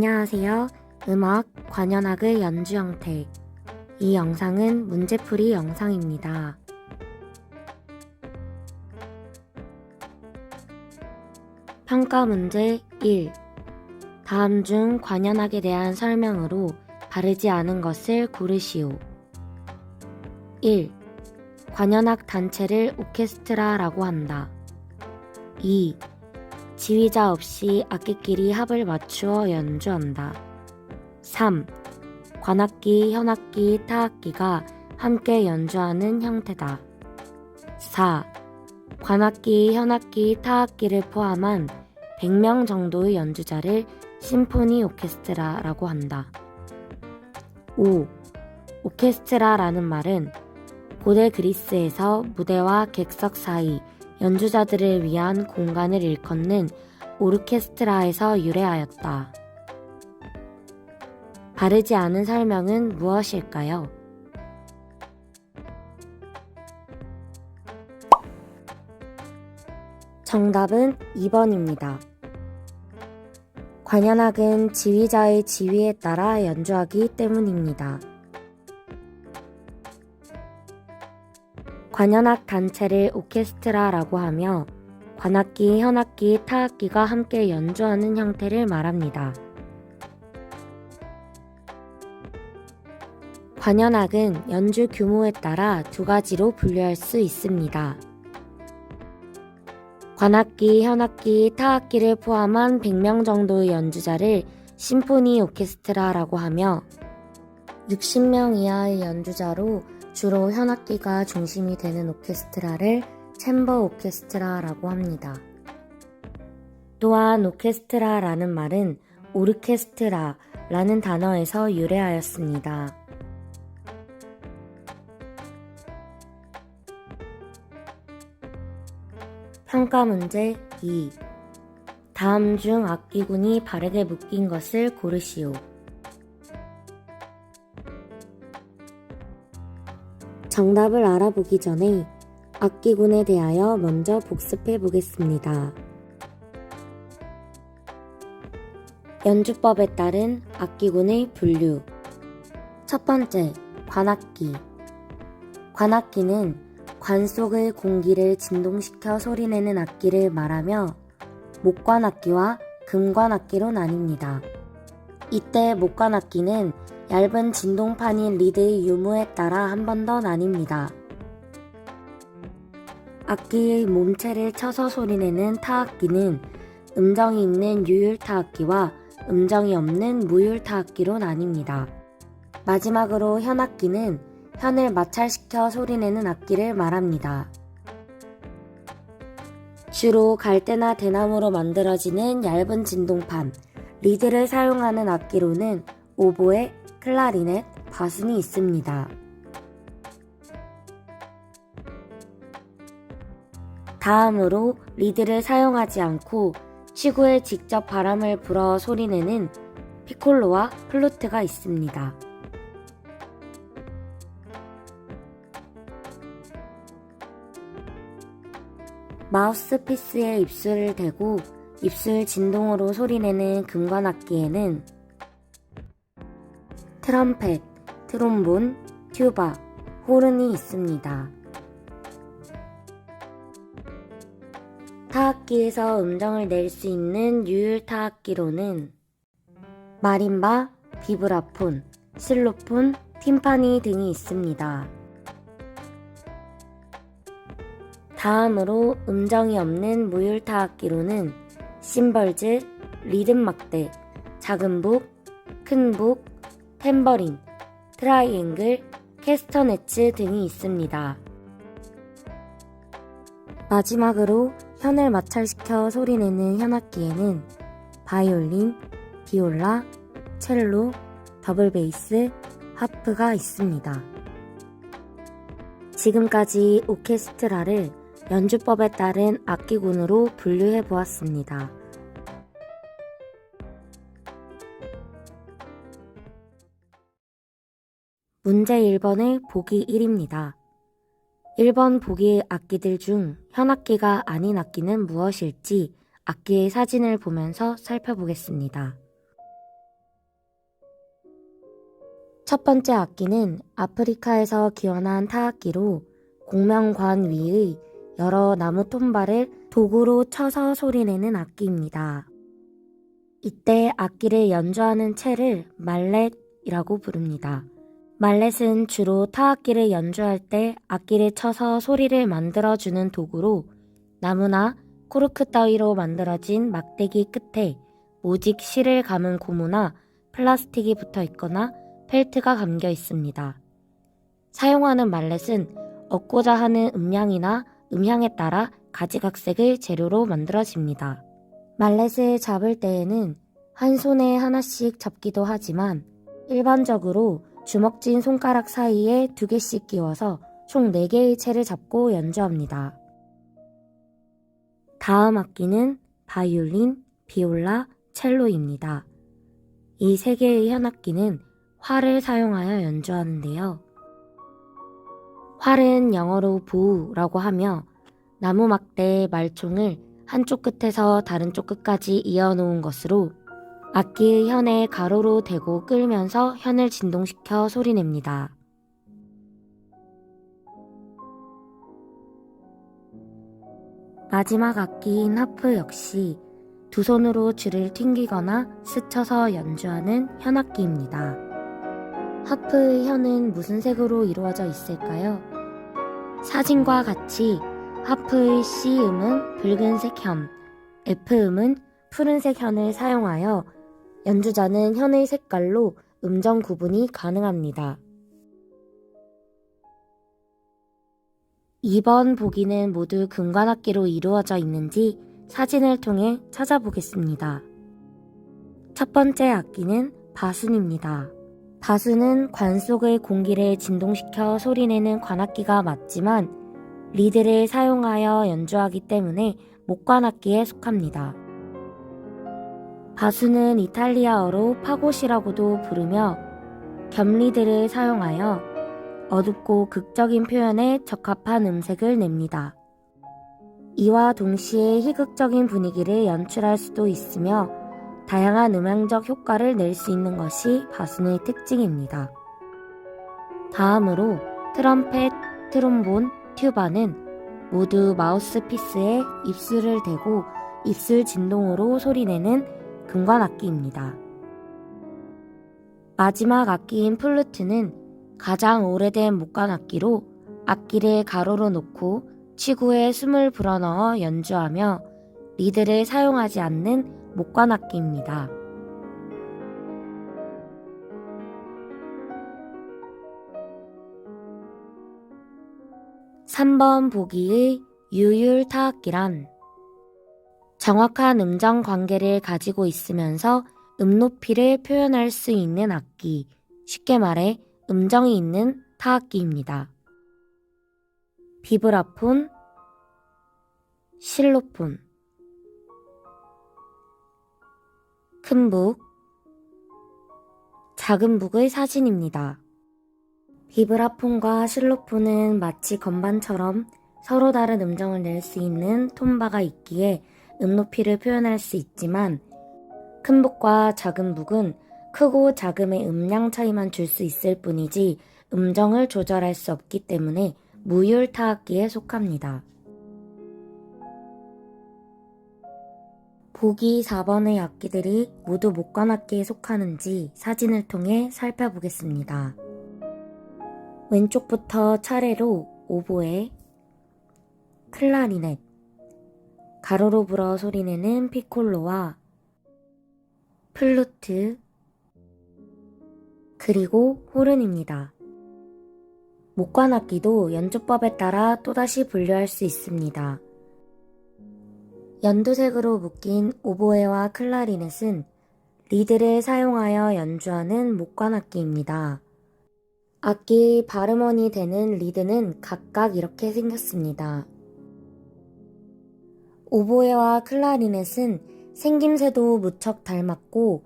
안녕하세요. 음악, 관현악의 연주 형태. 이 영상은 문제풀이 영상입니다. 평가 문제 1. 다음 중 관현악에 대한 설명으로 바르지 않은 것을 고르시오. 1. 관현악 단체를 오케스트라라고 한다. 2. 지휘자 없이 악기끼리 합을 맞추어 연주한다. 3. 관악기, 현악기, 타악기가 함께 연주하는 형태다. 4. 관악기, 현악기, 타악기를 포함한 100명 정도의 연주자를 심포니 오케스트라라고 한다. 5. 오케스트라라는 말은 고대 그리스에서 무대와 객석 사이 연주자들을 위한 공간을 일컫는 오르케스트라에서 유래하였다. 바르지 않은 설명은 무엇일까요? 정답은 2번입니다. 관현악은 지휘자의 지휘에 따라 연주하기 때문입니다. 관현악 단체를 오케스트라라고 하며 관악기, 현악기, 타악기가 함께 연주하는 형태를 말합니다. 관현악은 연주 규모에 따라 두 가지로 분류할 수 있습니다. 관악기, 현악기, 타악기를 포함한 100명 정도의 연주자를 심포니 오케스트라라고 하며 60명 이하의 연주자로 주로 현악기가 중심이 되는 오케스트라를 챔버 오케스트라라고 합니다. 또한 오케스트라라는 말은 오르케스트라라는 단어에서 유래하였습니다. 평가 문제 2. 다음 중 악기군이 바르게 묶인 것을 고르시오. 정답을 알아보기 전에 악기군에 대하여 먼저 복습해 보겠습니다. 연주법에 따른 악기군의 분류. 첫 번째, 관악기. 관악기는 관 속의 공기를 진동시켜 소리내는 악기를 말하며 목관악기와 금관악기로 나뉩니다. 이때 목관악기는 얇은 진동판인 리드의 유무에 따라 한 번 더 나뉩니다. 악기의 몸체를 쳐서 소리내는 타악기는 음정이 있는 유율타악기와 음정이 없는 무율타악기로 나뉩니다. 마지막으로 현악기는 현을 마찰시켜 소리내는 악기를 말합니다. 주로 갈대나 대나무로 만들어지는 얇은 진동판, 리드를 사용하는 악기로는 오보에, 클라리넷, 바순이 있습니다. 다음으로 리드를 사용하지 않고 치구에 직접 바람을 불어 소리내는 피콜로와 플루트가 있습니다. 마우스피스에 입술을 대고 입술 진동으로 소리내는 금관악기에는 트럼펫, 트롬본, 튜바, 호른이 있습니다. 타악기에서 음정을 낼 수 있는 유율 타악기로는 마림바, 비브라폰, 실로폰, 팀파니 등이 있습니다. 다음으로 음정이 없는 무율 타악기로는 심벌즈, 리듬막대, 작은 북, 큰 북, 탬버린, 트라이앵글, 캐스터네츠 등이 있습니다. 마지막으로 현을 마찰시켜 소리내는 현악기에는 바이올린, 비올라, 첼로, 더블베이스, 하프가 있습니다. 지금까지 오케스트라를 연주법에 따른 악기군으로 분류해 보았습니다. 문제 1번의 보기 1입니다. 1번 보기의 악기들 중 현악기가 아닌 악기는 무엇일지 악기의 사진을 보면서 살펴보겠습니다. 첫 번째 악기는 아프리카에서 기원한 타악기로 공명관 위의 여러 나무 톱발을 도구로 쳐서 소리내는 악기입니다. 이때 악기를 연주하는 채를 말렛이라고 부릅니다. 말렛은 주로 타악기를 연주할 때 악기를 쳐서 소리를 만들어주는 도구로 나무나 코르크 따위로 만들어진 막대기 끝에 오직 실을 감은 고무나 플라스틱이 붙어 있거나 펠트가 감겨 있습니다. 사용하는 말렛은 얻고자 하는 음량이나 음향에 따라 가지각색의 재료로 만들어집니다. 말렛을 잡을 때에는 한 손에 하나씩 잡기도 하지만 일반적으로 주먹진 손가락 사이에 2개씩 끼워서 총 4개의 채를 잡고 연주합니다. 다음 악기는 바이올린, 비올라, 첼로입니다. 이 3개의 현악기는 활을 사용하여 연주하는데요. 활은 영어로 bow라고 하며 나무 막대의 말총을 한쪽 끝에서 다른 쪽 끝까지 이어놓은 것으로 악기의 현에 가로로 대고 끌면서 현을 진동시켜 소리냅니다. 마지막 악기인 하프 역시 두 손으로 줄을 튕기거나 스쳐서 연주하는 현악기입니다. 하프의 현은 무슨 색으로 이루어져 있을까요? 사진과 같이 하프의 C음은 붉은색 현, F음은 푸른색 현을 사용하여 연주자는 현의 색깔로 음정 구분이 가능합니다. 2번 보기는 모두 금관악기로 이루어져 있는지 사진을 통해 찾아보겠습니다. 첫 번째 악기는 바순입니다. 바순은 관 속의 공기를 진동시켜 소리내는 관악기가 맞지만 리드를 사용하여 연주하기 때문에 목관악기에 속합니다. 바순은 이탈리아어로 파고시라고도 부르며 겹리드를 사용하여 어둡고 극적인 표현에 적합한 음색을 냅니다. 이와 동시에 희극적인 분위기를 연출할 수도 있으며 다양한 음향적 효과를 낼 수 있는 것이 바순의 특징입니다. 다음으로 트럼펫, 트롬본, 튜바는 모두 마우스피스에 입술을 대고 입술 진동으로 소리내는 금관악기입니다. 마지막 악기인 플루트는 가장 오래된 목관악기로 악기를 가로로 놓고 치구에 숨을 불어넣어 연주하며 리드를 사용하지 않는 목관악기입니다. (3번) 보기의 유율 타악기란 정확한 음정 관계를 가지고 있으면서 높이를 표현할 수 있는 악기, 쉽게 말해 음정이 있는 타악기입니다. 비브라폰, 실로폰, 큰 북, 작은 북의 사진입니다. 비브라폰과 실로폰은 마치 건반처럼 서로 다른 음정을 낼 수 있는 톤바가 있기에 높이를 표현할 수 있지만 큰 북과 작은 북은 크고 작음의 음량 차이만 줄 수 있을 뿐이지 음정을 조절할 수 없기 때문에 무율 타악기에 속합니다. 보기 4번의 악기들이 모두 목관악기에 속하는지 사진을 통해 살펴보겠습니다. 왼쪽부터 차례로 오보에, 클라리넷, 가로로 불어 소리내는 피콜로와 플루트, 그리고 호른입니다. 목관악기도 연주법에 따라 또다시 분류할 수 있습니다. 연두색으로 묶인 오보에와 클라리넷은 리드를 사용하여 연주하는 목관악기입니다. 악기의 발음원이 되는 리드는 각각 이렇게 생겼습니다. 오보에와 클라리넷은 생김새도 무척 닮았고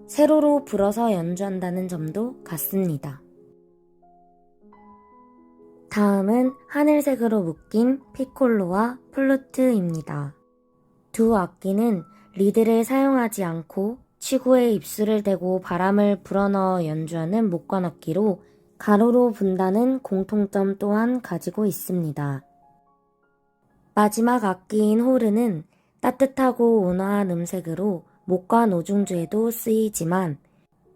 세로로 불어서 연주한다는 점도 같습니다. 다음은 하늘색으로 묶인 피콜로와 플루트입니다. 두 악기는 리드를 사용하지 않고 치구에 입술을 대고 바람을 불어넣어 연주하는 목관악기로 가로로 분다는 공통점 또한 가지고 있습니다. 마지막 악기인 호르는 따뜻하고 온화한 음색으로 목관 오중주에도 쓰이지만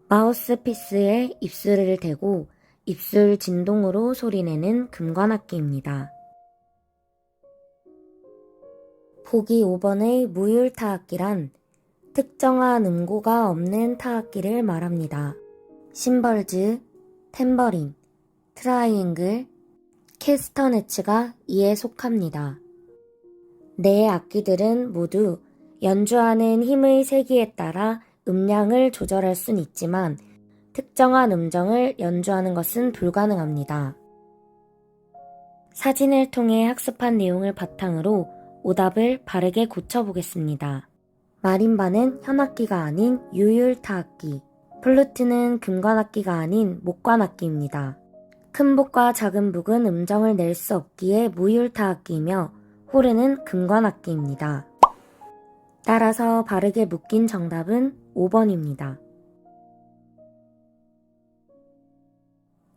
마우스피스에 입술을 대고 입술 진동으로 소리내는 금관악기입니다. 보기 5번의 무율 타악기란 특정한 음고가 없는 타악기를 말합니다. 심벌즈, 탬버린, 트라이앵글, 캐스터네츠가 이에 속합니다. 네 악기들은 모두 연주하는 힘의 세기에 따라 음량을 조절할 순 있지만 특정한 음정을 연주하는 것은 불가능합니다. 사진을 통해 학습한 내용을 바탕으로 오답을 바르게 고쳐보겠습니다. 마림바는 현악기가 아닌 유율 타악기, 플루트는 금관악기가 아닌 목관악기입니다. 큰 북과 작은 북은 음정을 낼 수 없기에 무율 타악기이며 호르는 금관악기입니다. 따라서 바르게 묶인 정답은 5번입니다.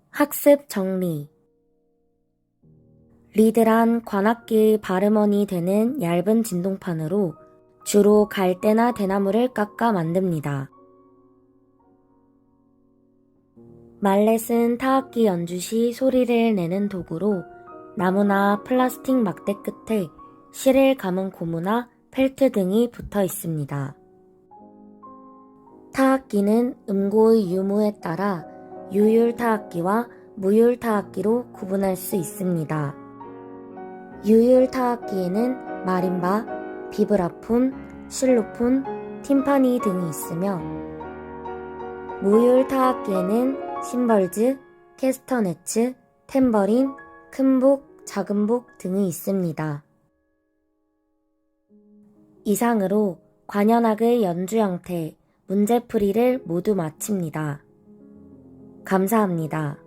학습 정리. 리드란 관악기의 발음원이 되는 얇은 진동판으로 주로 갈대나 대나무를 깎아 만듭니다. 말렛은 타악기 연주 시 소리를 내는 도구로 나무나 플라스틱 막대 끝에 실을 감은 고무나 펠트 등이 붙어 있습니다. 타악기는 음고의 유무에 따라 유율 타악기와 무율 타악기로 구분할 수 있습니다. 유율 타악기에는 마림바, 비브라폰, 실로폰, 팀파니 등이 있으며 무율 타악기에는 심벌즈, 캐스터네츠, 탬버린, 큰 북, 작은 북 등이 있습니다. 이상으로 관현악의 연주 형태, 문제풀이를 모두 마칩니다. 감사합니다.